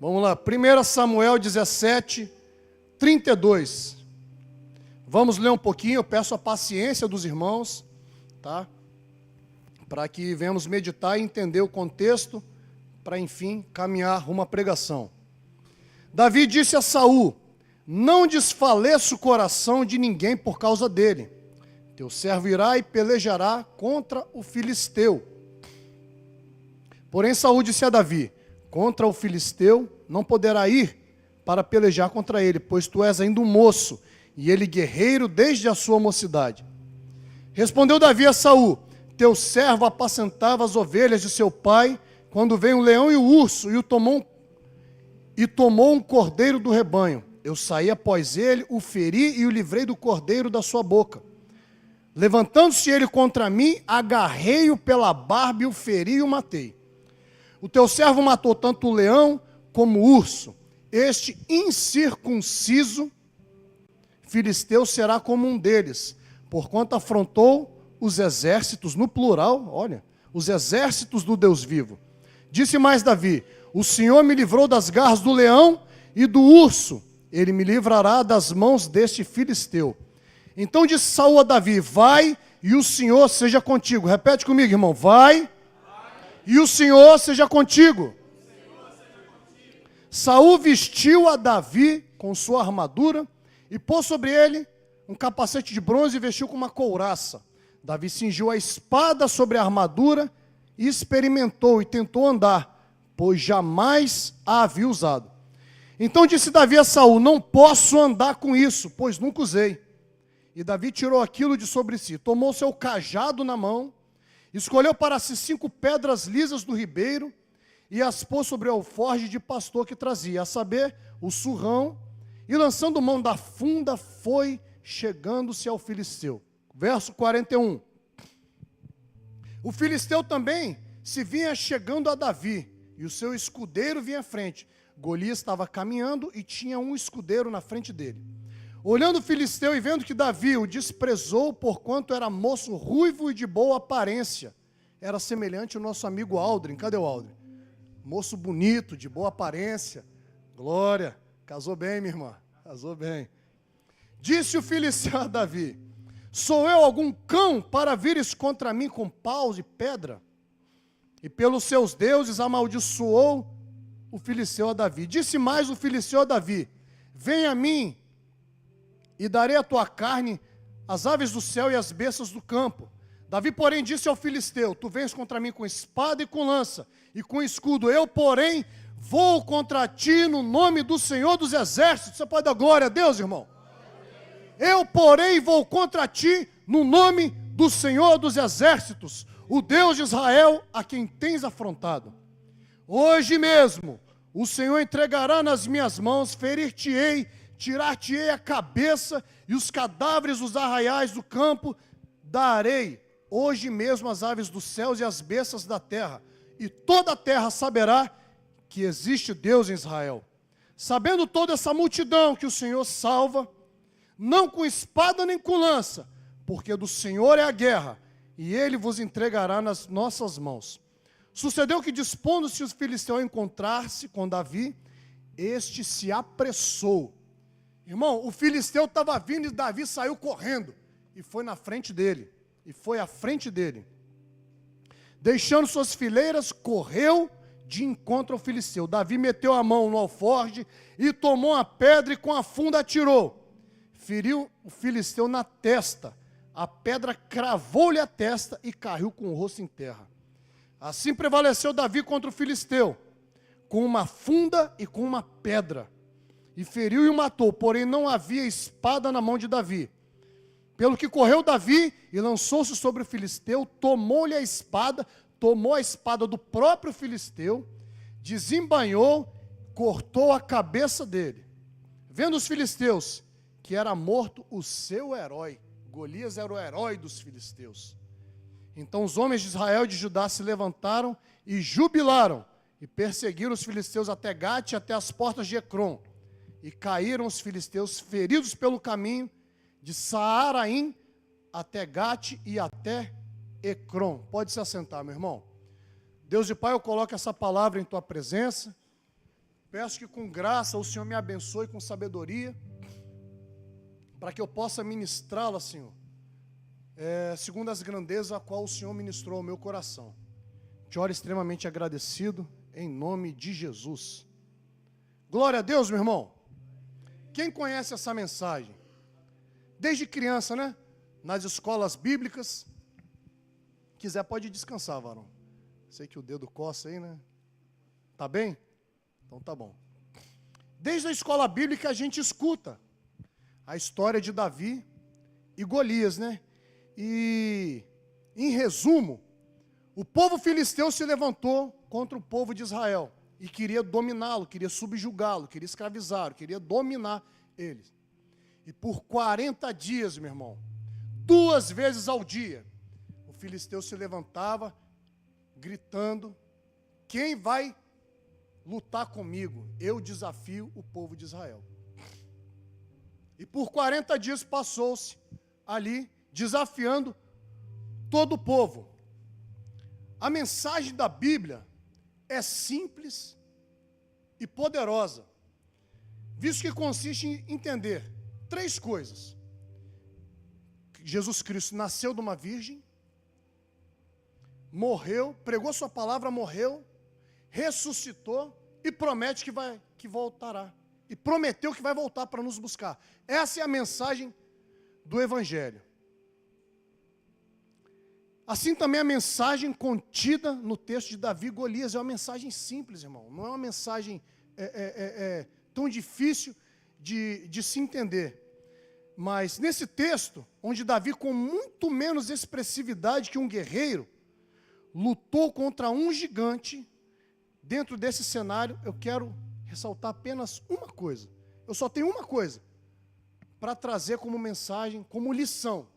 Vamos lá, 1 Samuel 17, 32. Vamos ler um pouquinho, eu peço a paciência dos irmãos, tá? Para que venhamos meditar e entender o contexto, para enfim caminhar rumo à pregação. Davi disse a Saul: não desfaleça o coração de ninguém por causa dele. Teu servo irá e pelejará contra o filisteu. Porém Saul disse a Davi: contra o filisteu não poderá ir para pelejar contra ele, pois tu és ainda um moço, e ele guerreiro desde a sua mocidade. Respondeu Davi a Saul: teu servo apacentava as ovelhas de seu pai, quando veio o leão e o urso, e tomou um cordeiro do rebanho. Eu saí após ele, o feri e o livrei do cordeiro da sua boca. Levantando-se ele contra mim, agarrei-o pela barba e o feri e o matei. O teu servo matou tanto o leão como o urso. Este incircunciso filisteu será como um deles, porquanto afrontou os exércitos, no plural, olha, os exércitos do Deus vivo. Disse mais Davi: o Senhor me livrou das garras do leão e do urso, ele me livrará das mãos deste filisteu. Então disse Saul a Davi: vai e o Senhor seja contigo. Repete comigo, irmão: vai e o Senhor seja contigo. Saul vestiu a Davi com sua armadura e pôs sobre ele um capacete de bronze e vestiu com uma couraça. Davi cingiu a espada sobre a armadura e experimentou e tentou andar, pois jamais a havia usado. Então disse Davi a Saul: não posso andar com isso, pois nunca usei. E Davi tirou aquilo de sobre si, tomou seu cajado na mão, escolheu para si 5 pedras lisas do ribeiro e as pôs sobre o alforje de pastor que trazia, a saber, o surrão, e lançando mão da funda, foi chegando-se ao filisteu. Verso 41. O filisteu também se vinha chegando a Davi, e o seu escudeiro vinha à frente. Golias estava caminhando e tinha um escudeiro na frente dele. Olhando o filisteu e vendo que Davi o desprezou, porquanto era moço ruivo e de boa aparência, era semelhante ao nosso amigo Aldrin. Cadê o Aldrin? Moço bonito, de boa aparência. Glória. Casou bem, minha irmã. Casou bem. Disse o filisteu a Davi: sou eu algum cão para vires contra mim com paus e pedra? E pelos seus deuses amaldiçoou o filisteu a Davi. Disse mais o filisteu a Davi: vem a mim e darei a tua carne às aves do céu e às bestas do campo. Davi, porém, disse ao filisteu: tu vens contra mim com espada e com lança e com escudo. Eu, porém, vou contra ti no nome do Senhor dos exércitos. Você pode dar glória a Deus, irmão? Eu, porém, vou contra ti no nome do Senhor dos exércitos, o Deus de Israel, a quem tens afrontado. Hoje mesmo o Senhor entregará nas minhas mãos, ferir-te-ei, tirar-te-ei a cabeça e os cadáveres dos arraiais do campo darei hoje mesmo às aves dos céus e às bestas da terra, e toda a terra saberá que existe Deus em Israel. Sabendo toda essa multidão que o Senhor salva, não com espada nem com lança, porque do Senhor é a guerra, e ele vos entregará nas nossas mãos. Sucedeu que, dispondo-se os filisteus a encontrar-se com Davi, este se apressou. Irmão, o filisteu estava vindo e Davi saiu correndo, e foi na frente dele, e foi à frente dele. Deixando suas fileiras, correu de encontro ao filisteu. Davi meteu a mão no alforje e tomou a pedra e com a funda atirou. Feriu o filisteu na testa. A pedra cravou-lhe a testa e caiu com o rosto em terra. Assim prevaleceu Davi contra o filisteu, com uma funda e com uma pedra. E feriu e o matou, porém não havia espada na mão de Davi. Pelo que correu Davi e lançou-se sobre o filisteu, tomou-lhe a espada, tomou a espada do próprio filisteu, desembainhou, cortou a cabeça dele. Vendo os filisteus que era morto o seu herói, Golias era o herói dos filisteus. Então os homens de Israel e de Judá se levantaram e jubilaram, e perseguiram os filisteus até Gate e até as portas de Ecrom. E caíram os filisteus feridos pelo caminho, de Saaraim até Gate e até Ecrom. Pode se assentar, meu irmão. Deus e Pai, eu coloco essa palavra em tua presença. Peço que com graça o Senhor me abençoe com sabedoria, para que eu possa ministrá-la, Senhor, segundo as grandezas a qual o Senhor ministrou ao meu coração. Te oro extremamente agradecido, em nome de Jesus. Glória a Deus, meu irmão. Quem conhece essa mensagem? Desde criança, né? Nas escolas bíblicas. Quiser pode descansar, varão. Sei que o dedo coça aí, né? Tá bem? Então tá bom. Desde a escola bíblica a gente escuta a história de Davi e Golias, né? E, em resumo, o povo filisteu se levantou contra o povo de Israel e queria dominá-lo, queria subjugá-lo, queria escravizá-lo, queria dominar eles. E por 40 dias, meu irmão, 2 vezes ao dia, o filisteu se levantava, gritando: quem vai lutar comigo? Eu desafio o povo de Israel. E por 40 dias passou-se ali, desafiando todo o povo. A mensagem da Bíblia é simples e poderosa, visto que consiste em entender 3 coisas. Jesus Cristo nasceu de uma virgem, morreu, pregou sua palavra, morreu, ressuscitou e promete que voltará. E prometeu que vai voltar para nos buscar. Essa é a mensagem do Evangelho. Assim também a mensagem contida no texto de Davi e Golias é uma mensagem simples, irmão. Não é uma mensagem tão difícil de se entender. Mas nesse texto, onde Davi, com muito menos expressividade que um guerreiro, lutou contra um gigante, dentro desse cenário, eu quero ressaltar apenas uma coisa. Eu só tenho uma coisa para trazer como mensagem, como lição.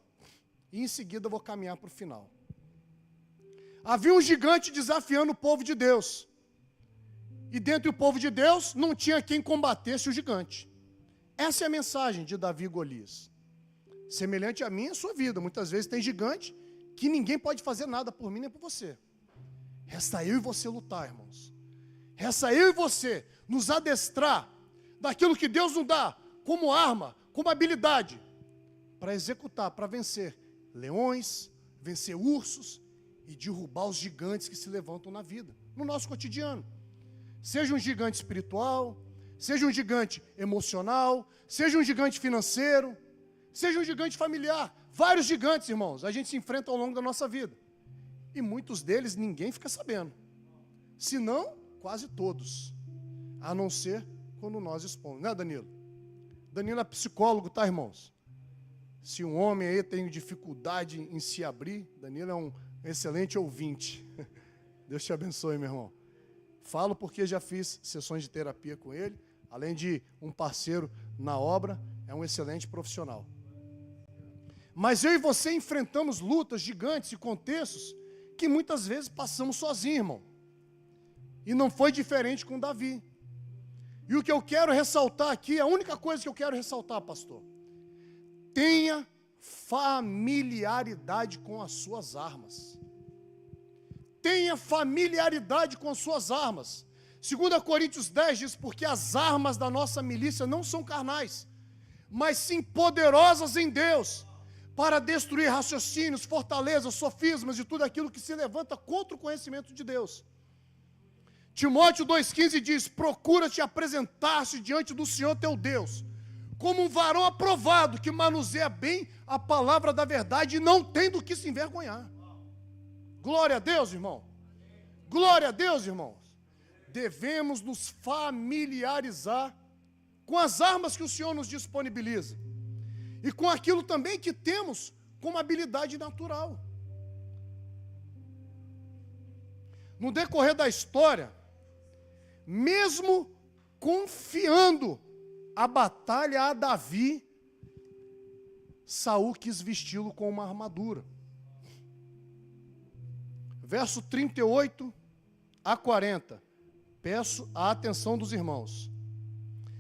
E em seguida eu vou caminhar para o final. Havia um gigante desafiando o povo de Deus. E dentro do povo de Deus não tinha quem combatesse o gigante. Essa é a mensagem de Davi e Golias. Semelhante a mim e a sua vida. Muitas vezes tem gigante que ninguém pode fazer nada por mim nem por você. Resta eu e você lutar, irmãos. Resta eu e você nos adestrar daquilo que Deus nos dá como arma, como habilidade, para executar, para vencer leões, vencer ursos e derrubar os gigantes que se levantam na vida, no nosso cotidiano. Seja um gigante espiritual, seja um gigante emocional, seja um gigante financeiro, seja um gigante familiar. Vários gigantes, irmãos, a gente se enfrenta ao longo da nossa vida. E muitos deles ninguém fica sabendo. Se não, quase todos. A não ser quando nós expomos. Né, Danilo? Danilo é psicólogo, tá, irmãos? Se um homem aí tem dificuldade em se abrir, Danilo é um excelente ouvinte. Deus te abençoe, meu irmão. Falo porque já fiz sessões de terapia com ele. Além de um parceiro na obra, é um excelente profissional. Mas eu e você enfrentamos lutas gigantes e contextos que muitas vezes passamos sozinhos, irmão. E não foi diferente com Davi. E o que eu quero ressaltar aqui, a única coisa que eu quero ressaltar, pastor, tenha familiaridade com as suas armas. Tenha familiaridade com as suas armas. 2 Coríntios 10 diz, porque as armas da nossa milícia não são carnais, mas sim poderosas em Deus, para destruir raciocínios, fortalezas, sofismas e tudo aquilo que se levanta contra o conhecimento de Deus. Timóteo 2,15 diz, procura te apresentar-se diante do Senhor teu Deus, como um varão aprovado, que manuseia bem a palavra da verdade e não tem do que se envergonhar. Glória a Deus, irmão. Glória a Deus, irmãos. Devemos nos familiarizar com as armas que o Senhor nos disponibiliza. E com aquilo também que temos como habilidade natural. No decorrer da história, mesmo confiando a batalha a Davi, Saul quis vesti-lo com uma armadura. Verso 38 a 40. Peço a atenção dos irmãos.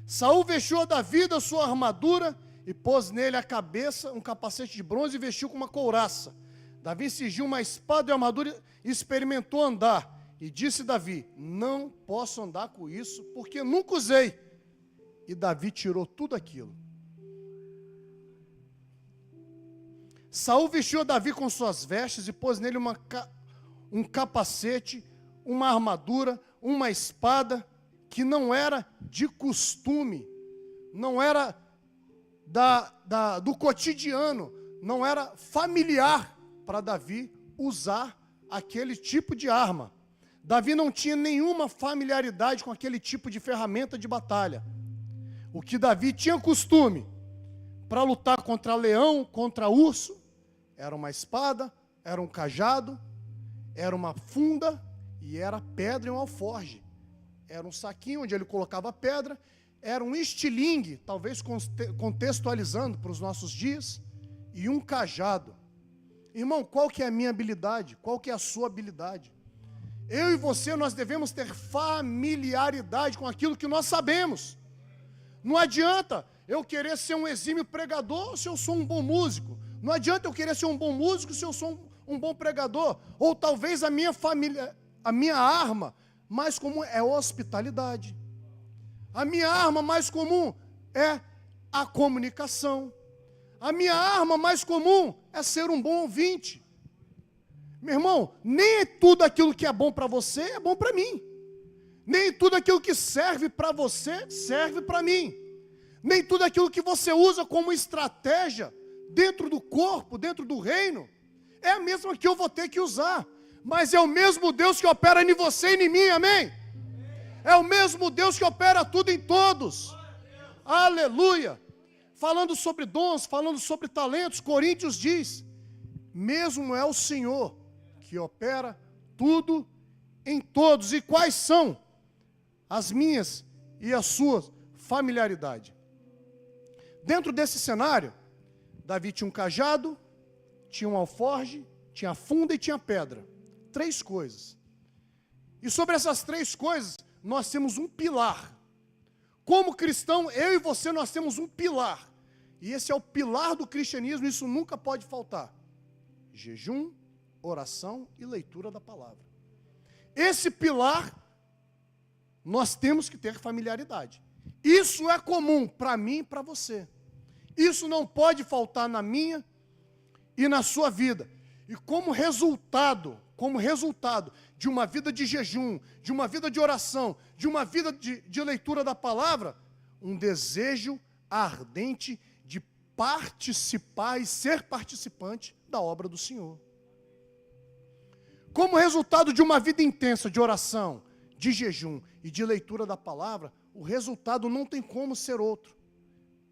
Saul vestiu a Davi da sua armadura e pôs nele a cabeça um capacete de bronze e vestiu com uma couraça. Davi cingiu uma espada e armadura e experimentou andar. E disse Davi: não posso andar com isso, porque nunca usei. E Davi tirou tudo aquilo. Saul vestiu Davi com suas vestes e pôs nele um capacete, uma armadura, uma espada, que não era de costume, não era do cotidiano, não era familiar para Davi usar aquele tipo de arma. Davi não tinha nenhuma familiaridade com aquele tipo de ferramenta de batalha. O que Davi tinha costume para lutar contra leão, contra urso, era uma espada, era um cajado, era uma funda e era pedra e um alforge. Era um saquinho onde ele colocava pedra, era um estilingue, talvez contextualizando para os nossos dias, e um cajado. Irmão, qual que é a minha habilidade? Qual que é a sua habilidade? Eu e você, nós devemos ter familiaridade com aquilo que nós sabemos. Não adianta eu querer ser um exímio pregador se eu sou um bom músico. Não adianta eu querer ser um bom músico se eu sou um bom pregador. Ou talvez a minha arma mais comum é hospitalidade. A minha arma mais comum é a comunicação. A minha arma mais comum é ser um bom ouvinte. Meu irmão, nem tudo aquilo que é bom para você é bom para mim. Nem tudo aquilo que serve para você serve para mim. Nem tudo aquilo que você usa como estratégia dentro do corpo, dentro do reino, é a mesma que eu vou ter que usar. Mas é o mesmo Deus que opera em você e em mim, amém? É o mesmo Deus que opera tudo em todos. Aleluia! Falando sobre dons, falando sobre talentos, Coríntios diz: mesmo é o Senhor que opera tudo em todos. E quais são as minhas e as suas familiaridades? Dentro desse cenário, Davi tinha um cajado, tinha um alforge, tinha a funda e tinha a pedra. 3 coisas. E sobre essas 3 coisas, nós temos um pilar. Como cristão, eu e você, nós temos um pilar. E esse é o pilar do cristianismo, isso nunca pode faltar. Jejum, oração e leitura da palavra. Esse pilar, nós temos que ter familiaridade. Isso é comum para mim e para você. Isso não pode faltar na minha e na sua vida. E como resultado de uma vida de jejum, de uma vida de oração, de uma vida de leitura da palavra, um desejo ardente de participar e ser participante da obra do Senhor. Como resultado de uma vida intensa de oração, de jejum e de leitura da palavra, o resultado não tem como ser outro.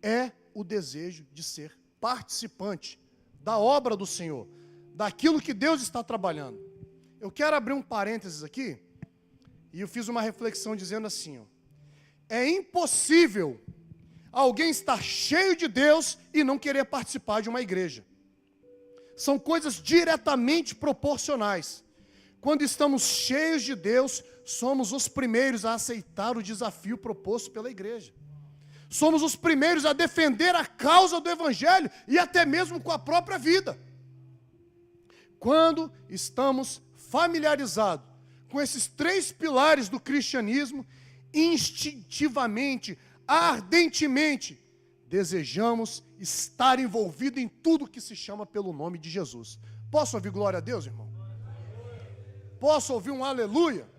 É o desejo de ser participante da obra do Senhor, daquilo que Deus está trabalhando. Eu quero abrir um parênteses aqui, e eu fiz uma reflexão dizendo assim, ó: é impossível alguém estar cheio de Deus e não querer participar de uma igreja. São coisas diretamente proporcionais. Quando estamos cheios de Deus, somos os primeiros a aceitar o desafio proposto pela igreja. Somos os primeiros a defender a causa do Evangelho e até mesmo com a própria vida. Quando estamos familiarizados com esses 3 pilares do cristianismo, instintivamente, ardentemente, desejamos estar envolvido em tudo que se chama pelo nome de Jesus. Posso ouvir glória a Deus, irmão? Posso ouvir um aleluia?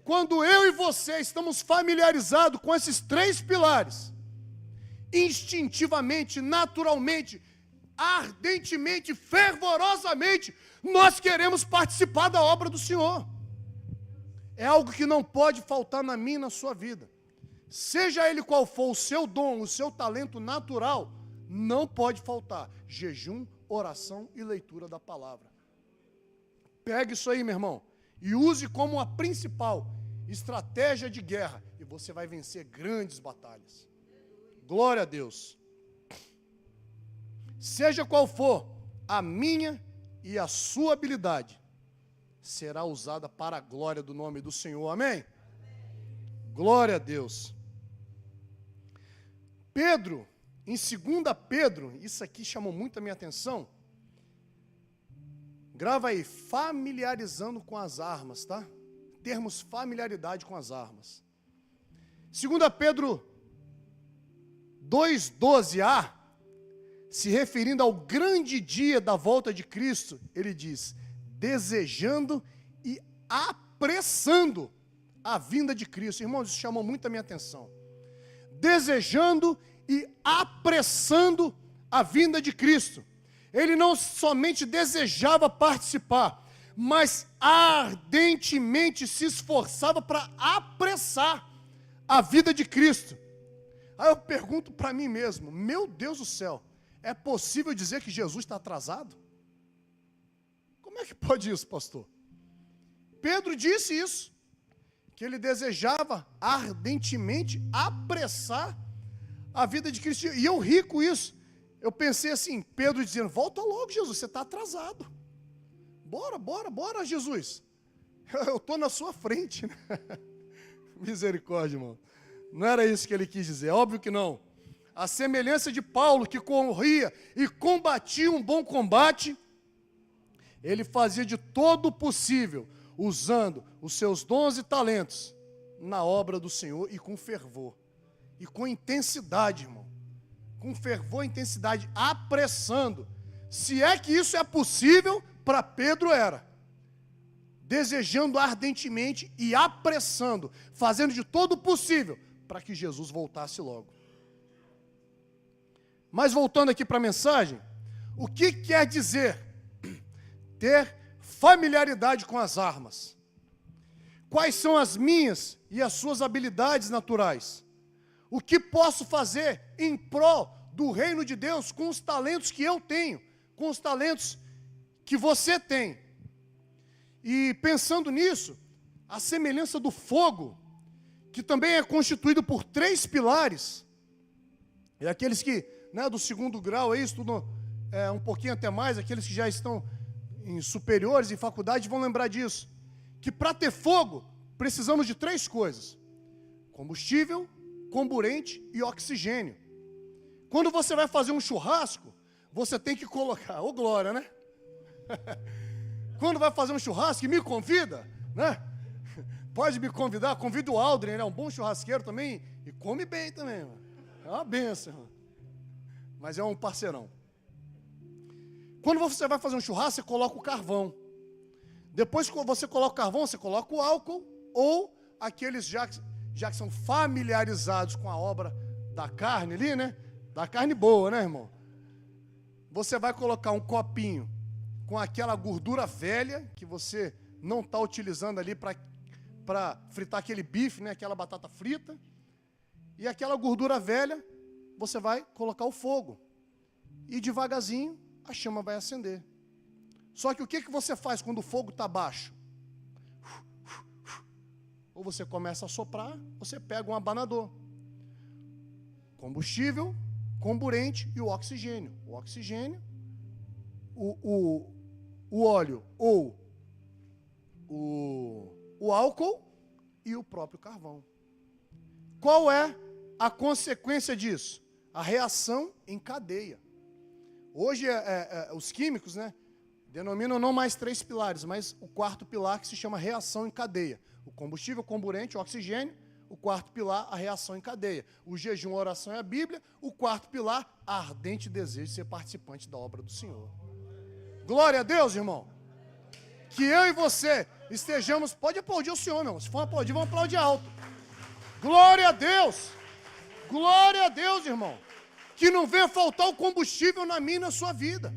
Quando eu e você estamos familiarizados com esses 3 pilares, instintivamente, naturalmente, ardentemente, fervorosamente, nós queremos participar da obra do Senhor. É algo que não pode faltar na minha e na sua vida. Seja ele qual for o seu dom, o seu talento natural, não pode faltar jejum, oração e leitura da palavra. Pegue isso aí, meu irmão, e use como a principal estratégia de guerra, e você vai vencer grandes batalhas. Glória a Deus. Seja qual for a minha e a sua habilidade, será usada para a glória do nome do Senhor. Amém? Glória a Deus. Pedro, em 2 Pedro, isso aqui chamou muito a minha atenção. Grava aí, familiarizando com as armas, tá? Termos familiaridade com as armas. 2 Pedro 2,12a, se referindo ao grande dia da volta de Cristo, ele diz, desejando e apressando a vinda de Cristo. Irmãos, isso chamou muito a minha atenção. Desejando e apressando a vinda de Cristo. Ele não somente desejava participar, mas ardentemente se esforçava para apressar a vida de Cristo. Aí eu pergunto para mim mesmo, meu Deus do céu, é possível dizer que Jesus está atrasado? Como é que pode isso, pastor? Pedro disse isso, que ele desejava ardentemente apressar a vida de Cristo. E eu ri com isso. Eu pensei assim, Pedro dizendo, volta logo, Jesus, você está atrasado. Bora, Jesus. Eu estou na sua frente. Né? Misericórdia, irmão. Não era isso que ele quis dizer, óbvio que não. A semelhança de Paulo, que corria e combatia um bom combate, ele fazia de todo o possível, usando os seus dons e talentos na obra do Senhor e com fervor. E com intensidade, irmão. Com fervor e intensidade, apressando. Se é que isso é possível, para Pedro era. Desejando ardentemente e apressando, fazendo de todo o possível, para que Jesus voltasse logo. Mas voltando aqui para a mensagem, o que quer dizer ter familiaridade com as armas? Quais são as minhas e as suas habilidades naturais? O que posso fazer em prol do reino de Deus com os talentos que eu tenho, com os talentos que você tem? E pensando nisso, a semelhança do fogo, que também é constituído por 3 pilares, e aqueles que, né, do segundo grau aí, estudam um pouquinho até mais, aqueles que já estão em superiores, em faculdade, vão lembrar disso, que para ter fogo, precisamos de 3 coisas: combustível, comburente e oxigênio. Quando você vai fazer um churrasco, você tem que colocar, ô glória, né? Quando vai fazer um churrasco e me convida, né? Pode me convidar, convida o Aldrin, ele é um bom churrasqueiro também, e come bem também, mano. É uma benção, irmão. Mas é um parceirão. Quando você vai fazer um churrasco, você coloca o carvão. Depois que você coloca o carvão, você coloca o álcool, ou aqueles já que são familiarizados com a obra da carne ali, né? Da carne boa, né, irmão? Você vai colocar um copinho com aquela gordura velha, que você não está utilizando ali para fritar aquele bife, né? Aquela batata frita. E aquela gordura velha, você vai colocar o fogo. E devagarzinho, a chama vai acender. Só que o que você faz quando o fogo está baixo? Ou você começa a soprar, ou você pega um abanador. Combustível, comburente e o oxigênio. O oxigênio, o óleo ou o álcool e o próprio carvão. Qual é a consequência disso? A reação em cadeia. Hoje os químicos, né, denominam não mais 3 pilares, mas o 4º pilar, que se chama reação em cadeia. O combustível, comburente, o oxigênio. O 4º pilar, a reação em cadeia. O jejum, a oração e a Bíblia. O 4º pilar, ardente desejo de ser participante da obra do Senhor. Glória a Deus, irmão. Que eu e você estejamos... Pode aplaudir o Senhor, meu irmão. Se for aplaudir, vamos aplaudir alto. Glória a Deus. Glória a Deus, irmão. Que não venha faltar o combustível na minha e na sua vida.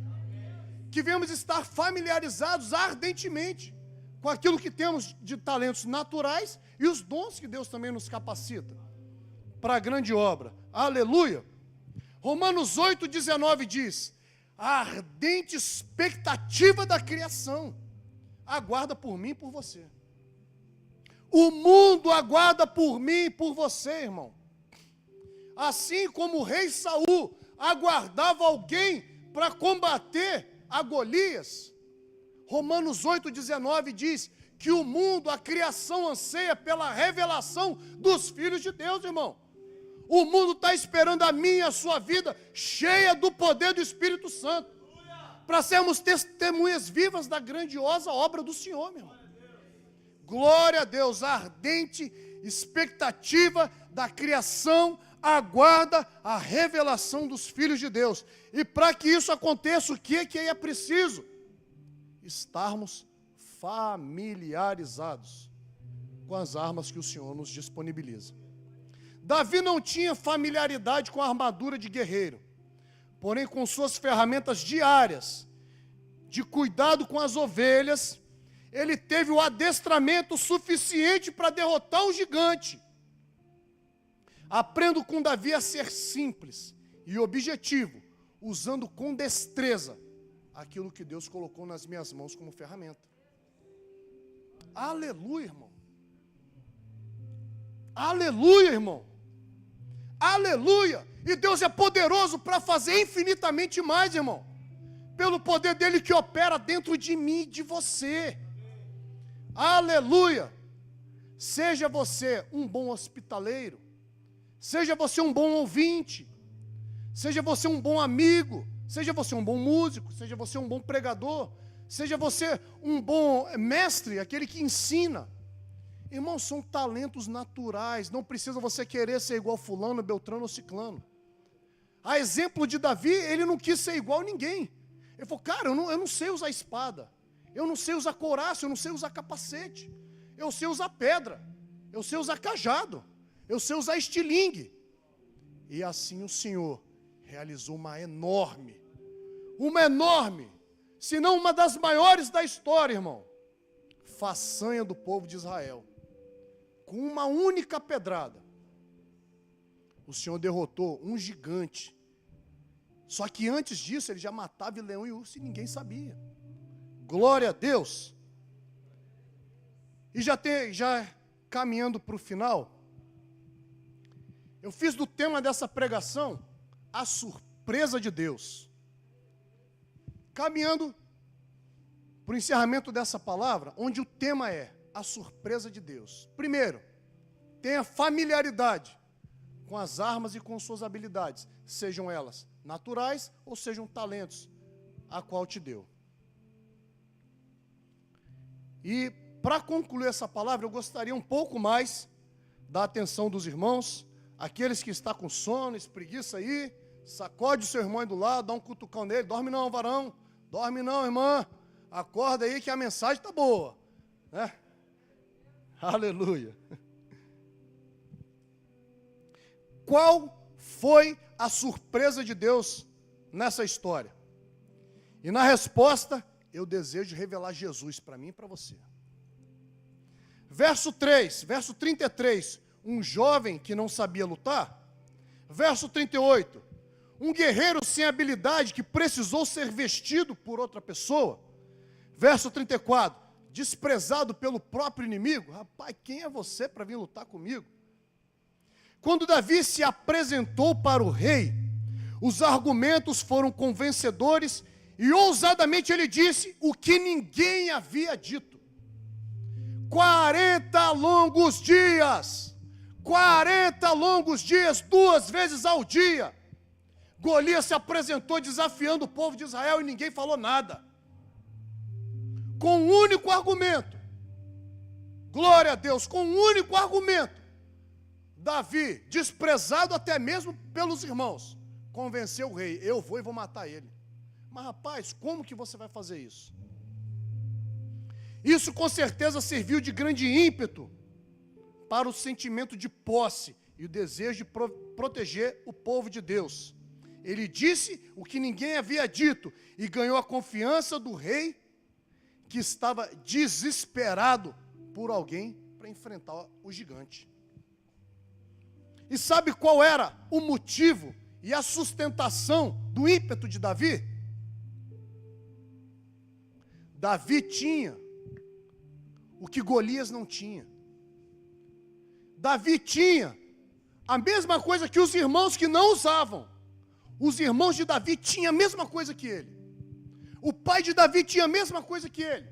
Que venhamos estar familiarizados ardentemente com aquilo que temos de talentos naturais e os dons que Deus também nos capacita para a grande obra. Aleluia! Romanos 8,19 diz: a ardente expectativa da criação aguarda por mim e por você. O mundo aguarda por mim e por você, irmão. Assim como o rei Saul aguardava alguém para combater a Golias, Romanos 8,19 diz que o mundo, a criação anseia pela revelação dos filhos de Deus, irmão. O mundo está esperando a minha e a sua vida cheia do poder do Espírito Santo, para sermos testemunhas vivas da grandiosa obra do Senhor, meu irmão. Glória a Deus, a ardente expectativa da criação aguarda a revelação dos filhos de Deus. E para que isso aconteça, o que é preciso? Estarmos familiarizados com as armas que o Senhor nos disponibiliza. Davi não tinha familiaridade com a armadura de guerreiro, porém com suas ferramentas diárias de cuidado com as ovelhas, ele teve o adestramento suficiente para derrotar o gigante. Aprendo com Davi a ser simples e objetivo, usando com destreza aquilo que Deus colocou nas minhas mãos como ferramenta. Aleluia, irmão. Aleluia, irmão. Aleluia. E Deus é poderoso para fazer infinitamente mais, irmão. Pelo poder dele que opera dentro de mim e de você. Aleluia. Seja você um bom hospitaleiro. Seja você um bom ouvinte. Seja você um bom amigo. Seja você um bom músico. Seja você um bom pregador. Seja você um bom mestre, aquele que ensina. Irmãos, são talentos naturais. Não precisa você querer ser igual fulano, beltrano ou ciclano. A exemplo de Davi, ele não quis ser igual a ninguém. Ele falou, cara, eu não sei usar espada. Eu não sei usar couraça, eu não sei usar capacete. Eu sei usar pedra. Eu sei usar cajado. Eu sei usar estilingue. E assim o Senhor realizou uma enorme, se não uma das maiores da história, irmão, façanha do povo de Israel. Com uma única pedrada, o Senhor derrotou um gigante. Só que antes disso, ele já matava leão e urso e ninguém sabia. Glória a Deus. E já caminhando para o final, eu fiz do tema dessa pregação a surpresa de Deus. Caminhando para o encerramento dessa palavra, onde o tema é a surpresa de Deus. Primeiro, tenha familiaridade com as armas e com suas habilidades, sejam elas naturais ou sejam talentos a qual te deu. E para concluir essa palavra, eu gostaria um pouco mais da atenção dos irmãos, aqueles que estão com sono, espreguiça aí, sacode o seu irmão aí do lado, dá um cutucão nele, dorme não, varão, dorme não, irmã, acorda aí que a mensagem está boa, né? Aleluia. Qual foi a surpresa de Deus nessa história? E na resposta, eu desejo revelar Jesus para mim e para você. Verso 3, verso 33, um jovem que não sabia lutar. Verso 38, um guerreiro sem habilidade que precisou ser vestido por outra pessoa. Verso 34, desprezado pelo próprio inimigo. Rapaz, quem é você para vir lutar comigo? Quando Davi se apresentou para o rei, os argumentos foram convencedores e ousadamente ele disse o que ninguém havia dito. 40 longos dias, 2 vezes ao dia, Golias se apresentou desafiando o povo de Israel e ninguém falou nada. Com um único argumento, glória a Deus, com um único argumento, Davi, desprezado até mesmo pelos irmãos, convenceu o rei, eu vou e vou matar ele. Mas rapaz, como que você vai fazer isso? Isso com certeza serviu de grande ímpeto para o sentimento de posse e o desejo de proteger o povo de Deus. Ele disse o que ninguém havia dito e ganhou a confiança do rei, que estava desesperado por alguém para enfrentar o gigante. E sabe qual era o motivo e a sustentação do ímpeto de Davi? Davi tinha o que Golias não tinha. Davi tinha a mesma coisa que os irmãos que não usavam. Os irmãos de Davi tinham a mesma coisa que ele. O pai de Davi tinha a mesma coisa que ele.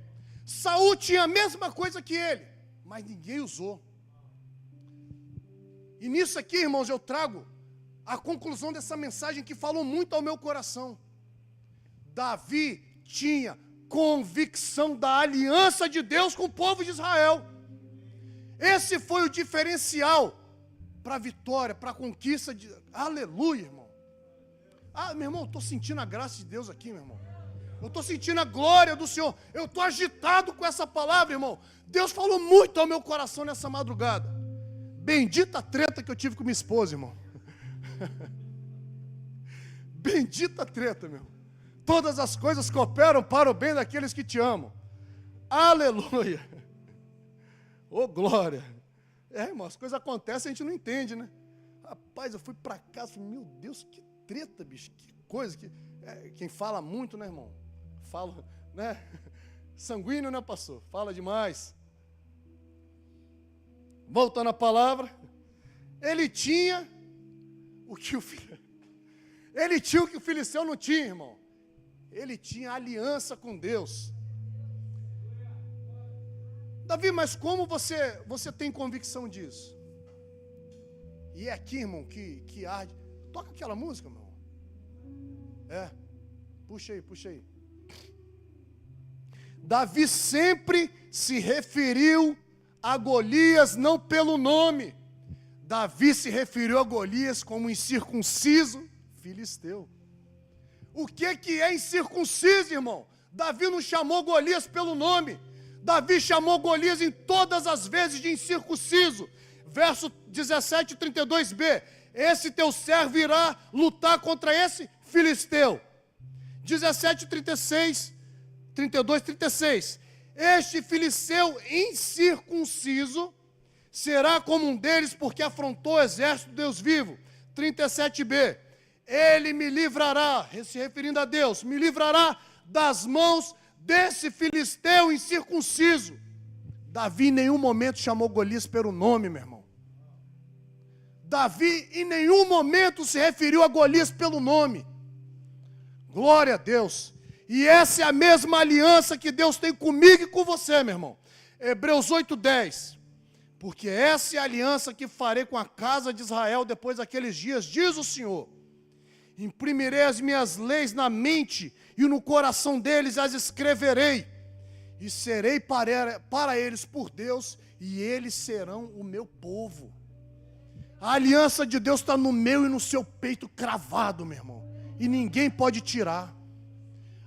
Saul tinha a mesma coisa que ele. Mas ninguém usou. E nisso aqui, irmãos, eu trago a conclusão dessa mensagem que falou muito ao meu coração. Davi tinha convicção da aliança de Deus com o povo de Israel. Esse foi o diferencial para a vitória, para a conquista de... Aleluia, irmão. Ah, meu irmão, eu estou sentindo a graça de Deus aqui, meu irmão. Eu estou sentindo a glória do Senhor. Eu estou agitado com essa palavra, irmão. Deus falou muito ao meu coração nessa madrugada. Bendita treta que eu tive com minha esposa, irmão. Bendita treta, meu. Todas as coisas cooperam para o bem daqueles que te amam. Aleluia. Ô, glória. Irmão, as coisas acontecem e a gente não entende, né? Rapaz, eu fui para casa, falei, meu Deus, que treta, bicho. Que coisa. Quem fala muito, né, irmão? Fala, né? Sanguíneo, né, pastor? Fala demais. Voltando à palavra. Ele tinha o que o filisteu não tinha, irmão. Ele tinha aliança com Deus. Davi, mas como você tem convicção disso? E é aqui, irmão, que arde. Toca aquela música, irmão. Puxa aí. Davi sempre se referiu a Golias não pelo nome. Davi se referiu a Golias como incircunciso filisteu. O que é incircunciso, irmão? Davi não chamou Golias pelo nome. Davi chamou Golias em todas as vezes de incircunciso. Verso 17, 32b. Esse teu servo irá lutar contra esse filisteu. 17, 36, 32, 36. Este filisteu incircunciso será como um deles, porque afrontou o exército de Deus vivo. 37b. Ele me livrará, se referindo a Deus, me livrará das mãos desse filisteu incircunciso. Davi em nenhum momento chamou Golias pelo nome, meu irmão. Davi em nenhum momento se referiu a Golias pelo nome. Glória a Deus. E essa é a mesma aliança que Deus tem comigo e com você, meu irmão. Hebreus 8:10. Porque essa é a aliança que farei com a casa de Israel depois daqueles dias, diz o Senhor. Imprimirei as minhas leis na mente e no coração deles as escreverei. E serei para eles por Deus e eles serão o meu povo. A aliança de Deus está no meu e no seu peito cravado, meu irmão. E ninguém pode tirar.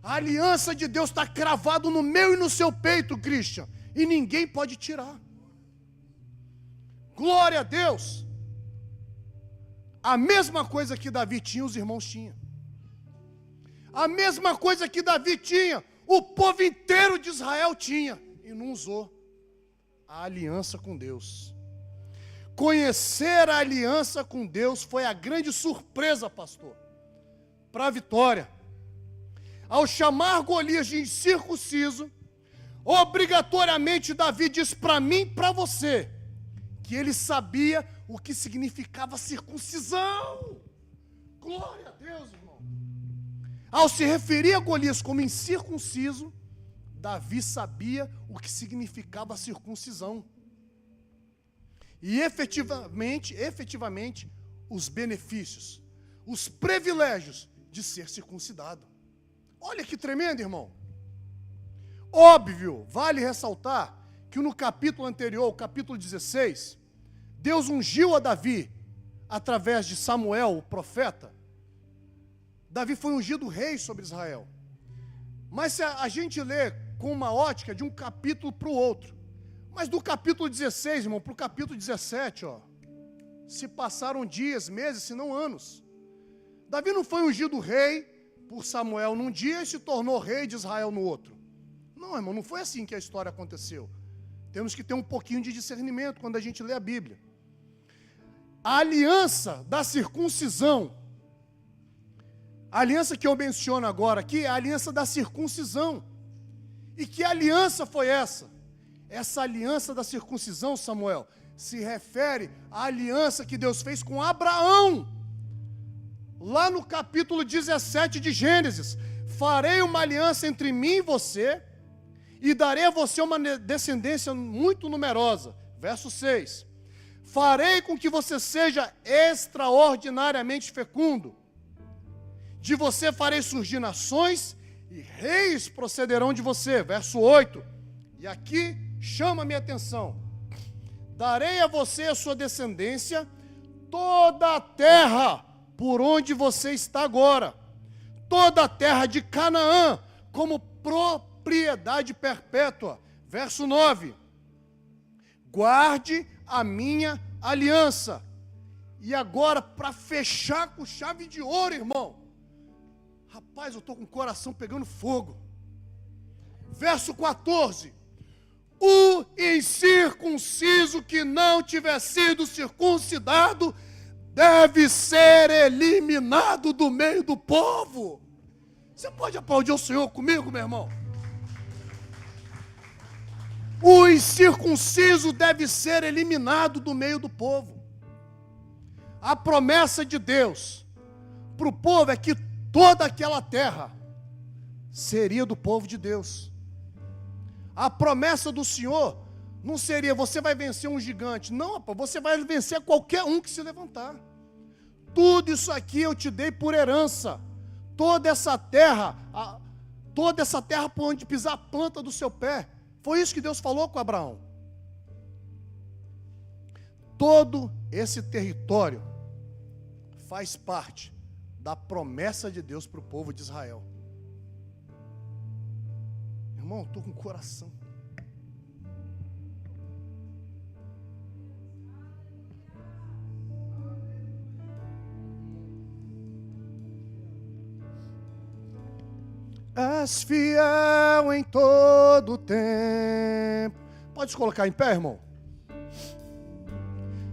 A aliança de Deus está cravado no meu e no seu peito, Christian. E ninguém pode tirar. Glória a Deus. A mesma coisa que Davi tinha, os irmãos tinham. A mesma coisa que Davi tinha, o povo inteiro de Israel tinha. E não usou a aliança com Deus. Conhecer a aliança com Deus foi a grande surpresa, pastor, para a vitória. Ao chamar Golias de incircunciso, obrigatoriamente Davi diz para mim e para você, que ele sabia o que significava circuncisão. Glória a Deus, irmão. Ao se referir a Golias como incircunciso, Davi sabia o que significava a circuncisão. E efetivamente, os benefícios, os privilégios de ser circuncidado. Olha que tremendo, irmão. Óbvio, vale ressaltar que no capítulo anterior, o capítulo 16, Deus ungiu a Davi através de Samuel, o profeta. Davi foi ungido rei sobre Israel. Mas se a gente lê com uma ótica de um capítulo para o outro, mas do capítulo 16, irmão, para o capítulo 17, se passaram dias, meses, se não anos. Davi não foi ungido rei por Samuel num dia e se tornou rei de Israel no outro. Não, irmão, não foi assim que a história aconteceu. Temos que ter um pouquinho de discernimento quando a gente lê a Bíblia. A aliança da circuncisão, a aliança que eu menciono agora aqui é a aliança da circuncisão. E que aliança foi essa? Essa aliança da circuncisão, Samuel, se refere à aliança que Deus fez com Abraão. Lá no capítulo 17 de Gênesis, farei uma aliança entre mim e você, e darei a você uma descendência muito numerosa. Verso 6. Farei com que você seja extraordinariamente fecundo. De você farei surgir nações, e reis procederão de você. Verso 8. E aqui chama a minha atenção. Darei a você e a sua descendência toda a terra por onde você está agora, toda a terra de Canaã, como propriedade perpétua. Verso 9. Guarde a minha aliança. E agora, para fechar com chave de ouro, irmão. Rapaz, eu estou com o coração pegando fogo. Verso 14. O incircunciso que não tiver sido circuncidado deve ser eliminado do meio do povo. Você pode aplaudir o Senhor comigo, meu irmão? O incircunciso deve ser eliminado do meio do povo. A promessa de Deus para o povo é que toda aquela terra seria do povo de Deus. A promessa do Senhor não seria, você vai vencer um gigante. Não, rapaz, você vai vencer qualquer um que se levantar. Tudo isso aqui eu te dei por herança. Toda essa terra por onde pisar a planta do seu pé. Foi isso que Deus falou com Abraão. Todo esse território faz parte da promessa de Deus para o povo de Israel. Irmão, estou com o coração. És fiel em todo tempo. Pode colocar em pé, irmão?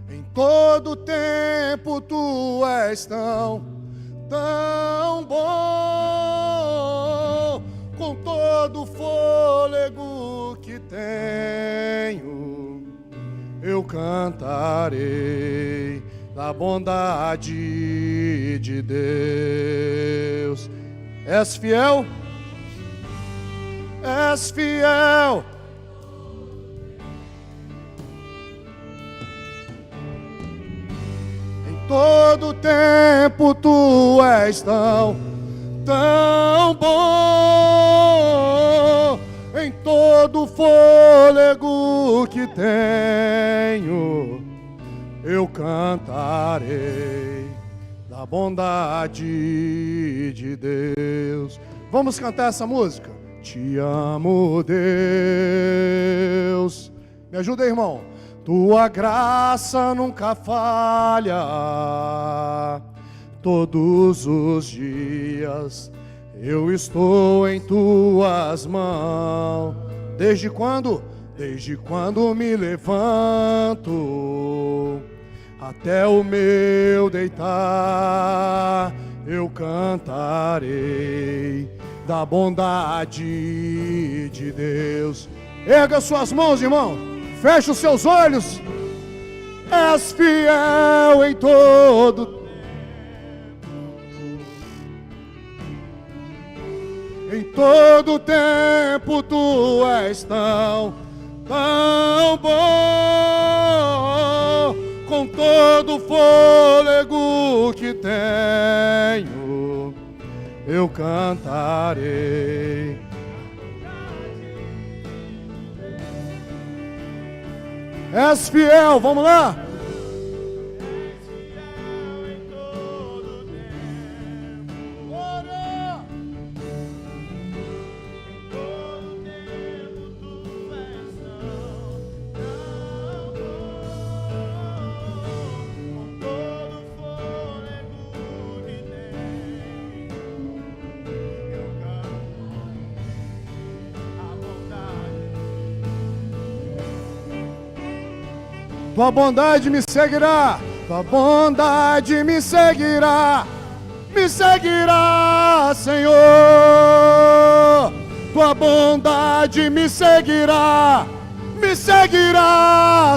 Em todo tempo tu és tão bom, com todo o fôlego que tenho, eu cantarei da bondade de Deus. És fiel? És fiel. Em todo tempo tu és tão bom, em todo fôlego que tenho, eu cantarei da bondade de Deus. Vamos cantar essa música? Te amo, Deus. Me ajuda aí, irmão. Tua graça nunca falha. Todos os dias eu estou em tuas mãos. Desde quando? Desde quando me levanto até o meu deitar, eu cantarei da bondade de Deus. Erga suas mãos, irmão. Feche os seus olhos. És fiel em todo tempo. Em todo tempo tu és tão bom, com todo o fôlego que tenho, eu cantarei. És fiel, vamos lá? Tua bondade me seguirá, tua bondade me seguirá, Senhor. Tua bondade me seguirá,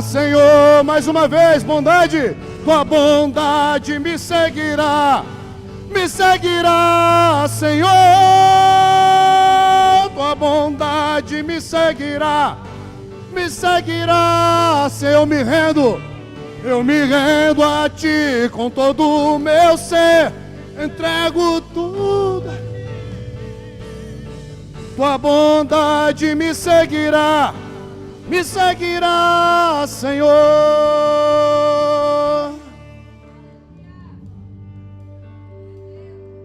Senhor. Mais uma vez, bondade, tua bondade me seguirá, Senhor. Tua bondade me seguirá, Senhor. Eu me rendo a ti com todo o meu ser, entrego tudo. tua bondade me seguirá, Senhor.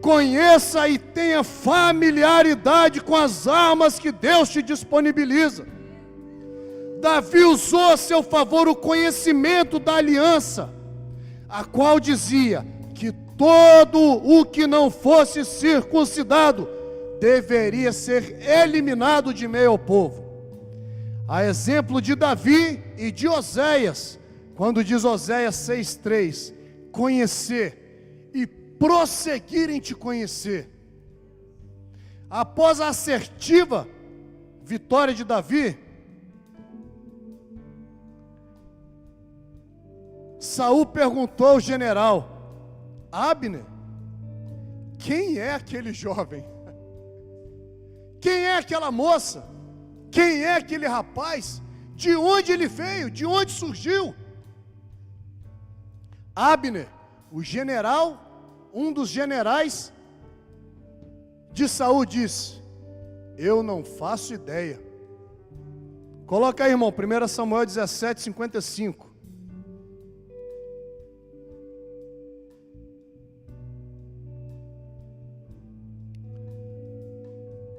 Conheça e tenha familiaridade com as armas que Deus te disponibiliza. Davi usou a seu favor o conhecimento da aliança, a qual dizia que todo o que não fosse circuncidado deveria ser eliminado de meio ao povo. A exemplo de Davi e de Oséias, quando diz Oséias 6,3, conhecer e prosseguir em te conhecer. Após a assertiva vitória de Davi, Saul perguntou ao general Abner: quem é aquele jovem? Quem é aquela moça? Quem é aquele rapaz? De onde ele veio? De onde surgiu? Abner, o general, um dos generais de Saul, disse: eu não faço ideia. Coloca aí, irmão, 1 Samuel 17:55.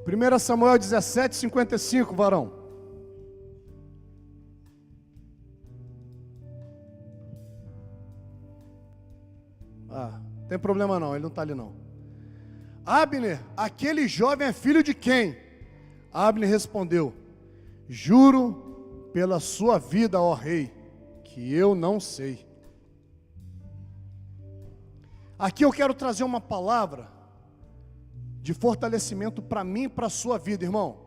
Primeira Samuel 17:55, varão. Não tem problema não, ele não está ali não. Abner, aquele jovem é filho de quem? Abner respondeu: juro pela sua vida, ó rei, que eu não sei. Aqui eu quero trazer uma palavra de fortalecimento para mim e para a sua vida, irmão.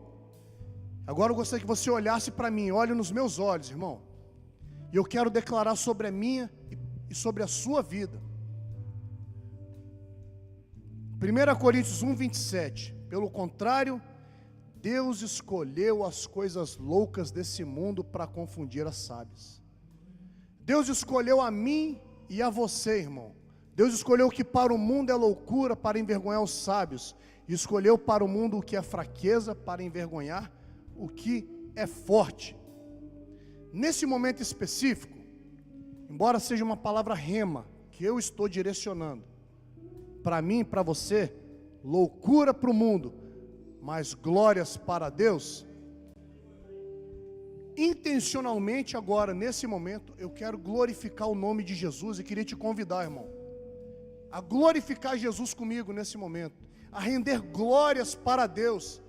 Agora eu gostaria que você olhasse para mim, olhe nos meus olhos, irmão. E eu quero declarar sobre a minha e sobre a sua vida. 1 Coríntios 1:27. Pelo contrário, Deus escolheu as coisas loucas desse mundo para confundir as sábias. Deus escolheu a mim e a você, irmão. Deus escolheu o que para o mundo é loucura para envergonhar os sábios, e escolheu para o mundo o que é fraqueza para envergonhar o que é forte. Nesse momento específico, embora seja uma palavra rema, que eu estou direcionando, para mim e para você, loucura para o mundo, mas glórias para Deus. Intencionalmente agora, nesse momento, eu quero glorificar o nome de Jesus e queria te convidar, irmão, a glorificar Jesus comigo nesse momento, a render glórias para Deus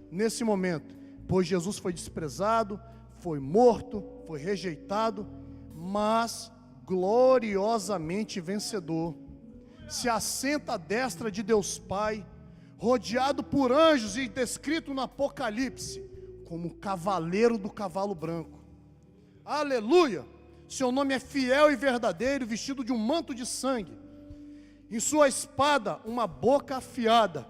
nesse momento, pois Jesus foi desprezado, foi morto, foi rejeitado, mas gloriosamente vencedor, se assenta à destra de Deus Pai, rodeado por anjos e descrito no Apocalipse como cavaleiro do cavalo branco. Aleluia! Seu nome é fiel e verdadeiro, vestido de um manto de sangue. Em sua espada, uma boca afiada,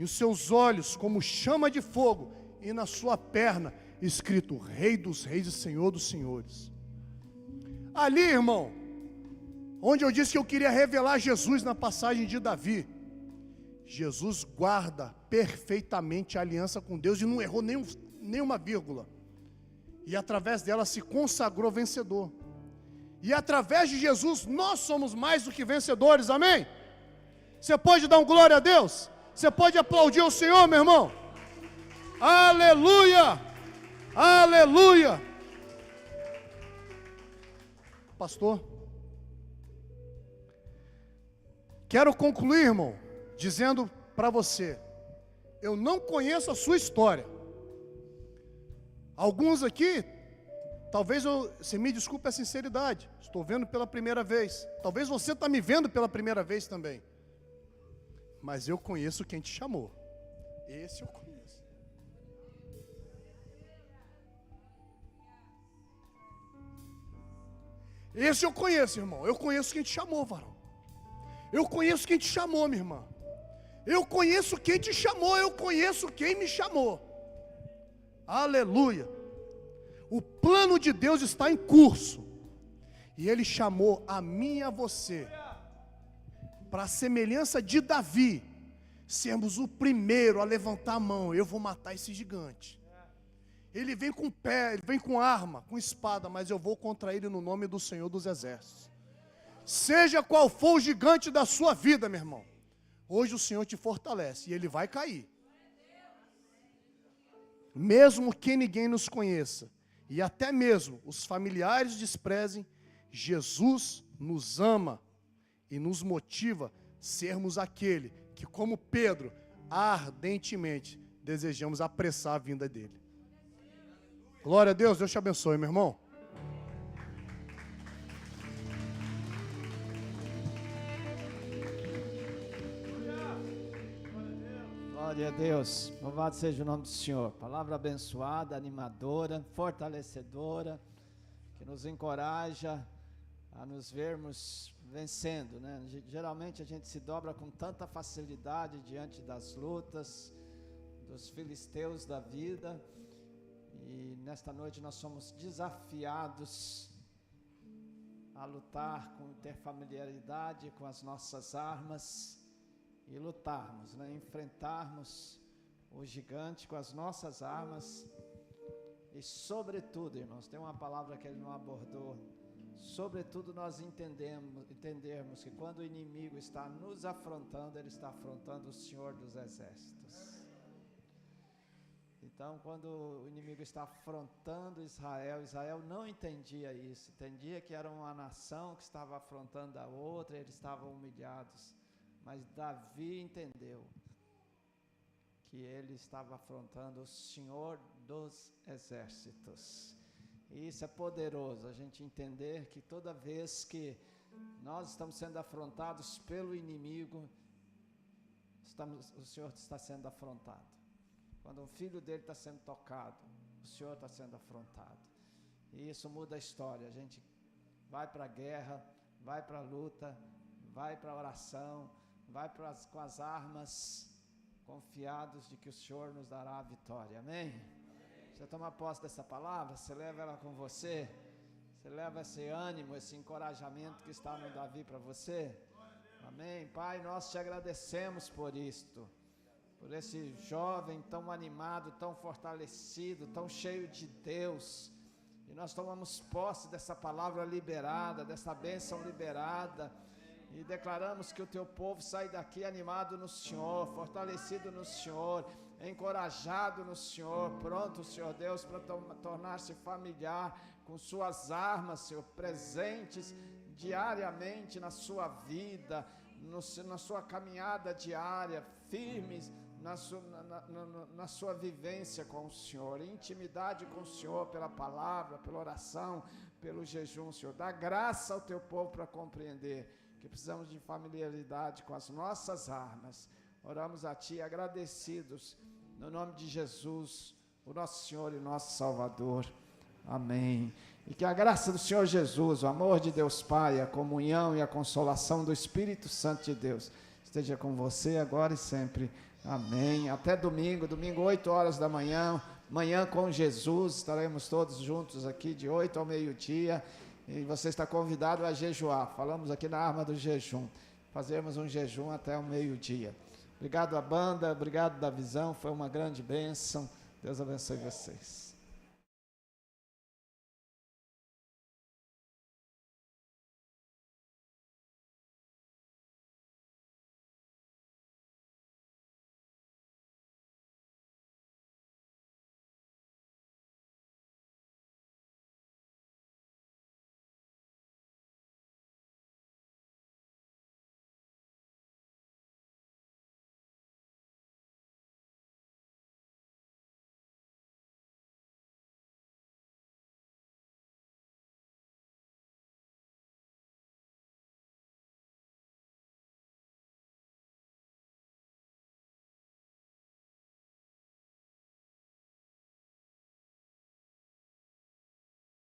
em os seus olhos, como chama de fogo, e na sua perna, escrito Rei dos Reis e Senhor dos Senhores. Ali, irmão, onde eu disse que eu queria revelar Jesus na passagem de Davi, Jesus guarda perfeitamente a aliança com Deus e não errou nenhuma vírgula. E através dela se consagrou vencedor. E através de Jesus, nós somos mais do que vencedores, amém? Você pode dar um glória a Deus? Você pode aplaudir o Senhor, meu irmão? Aleluia! Aleluia! Pastor, quero concluir, irmão, dizendo para você, eu não conheço a sua história. Alguns aqui, talvez você me desculpe a sinceridade, estou vendo pela primeira vez. Talvez você está me vendo pela primeira vez também. Mas eu conheço quem te chamou. Esse eu conheço. Esse eu conheço, irmão. Eu conheço quem te chamou, varão. Eu conheço quem te chamou, minha irmã. Eu conheço quem te chamou. Eu conheço quem me chamou. Aleluia. O plano de Deus está em curso. E Ele chamou a mim e a você, para a semelhança de Davi, sermos o primeiro a levantar a mão. Eu vou matar esse gigante. Ele vem com pé, ele vem com arma, com espada, mas eu vou contra ele no nome do Senhor dos Exércitos. Seja qual for o gigante da sua vida, meu irmão, hoje o Senhor te fortalece e ele vai cair. Mesmo que ninguém nos conheça, e até mesmo os familiares desprezem, Jesus nos ama e nos motiva a sermos aquele que, como Pedro, ardentemente desejamos apressar a vinda dele. Glória a Deus, Deus te abençoe, meu irmão. Glória a Deus, louvado seja o nome do Senhor. Palavra abençoada, animadora, fortalecedora, que nos encoraja a nos vermos vencendo, né? Geralmente a gente se dobra com tanta facilidade diante das lutas, dos filisteus da vida, e nesta noite nós somos desafiados a lutar com ter familiaridade com as nossas armas e lutarmos, né? Enfrentarmos o gigante com as nossas armas e sobretudo, irmãos, tem uma palavra que ele não abordou, sobretudo nós entendermos que quando o inimigo está nos afrontando, ele está afrontando o Senhor dos Exércitos. Então, quando o inimigo está afrontando Israel, Israel não entendia isso, entendia que era uma nação que estava afrontando a outra, eles estavam humilhados. Mas Davi entendeu que ele estava afrontando o Senhor dos Exércitos. E isso é poderoso, a gente entender que toda vez que nós estamos sendo afrontados pelo inimigo, o Senhor está sendo afrontado. Quando um filho dele está sendo tocado, o Senhor está sendo afrontado. E isso muda a história. A gente vai para a guerra, vai para a luta, vai para a oração, vai com as armas, confiados de que o Senhor nos dará a vitória. Amém? Você toma posse dessa palavra, você leva ela com você, você leva esse ânimo, esse encorajamento que está no Davi para você. Amém? Pai, nós te agradecemos por isto, por esse jovem tão animado, tão fortalecido, tão cheio de Deus. E nós tomamos posse dessa palavra liberada, dessa bênção liberada, e declaramos que o teu povo sai daqui animado no Senhor, fortalecido no Senhor, encorajado no Senhor, pronto, Senhor Deus, para tornar-se familiar com suas armas, Senhor, presentes diariamente na sua vida, na sua caminhada diária, firmes na sua vivência com o Senhor, intimidade com o Senhor pela palavra, pela oração, pelo jejum, Senhor. Dá graça ao teu povo para compreender que precisamos de familiaridade com as nossas armas. Oramos a Ti agradecidos, no nome de Jesus, o nosso Senhor e nosso Salvador. Amém. E que a graça do Senhor Jesus, o amor de Deus Pai, a comunhão e a consolação do Espírito Santo de Deus esteja com você agora e sempre. Amém. Até domingo, 8 horas da manhã, manhã com Jesus, estaremos todos juntos aqui de 8 ao meio-dia, e você está convidado a jejuar. Falamos aqui na arma do jejum, fazermos um jejum até o meio-dia. Obrigado à banda, obrigado da visão, foi uma grande bênção. Deus abençoe vocês.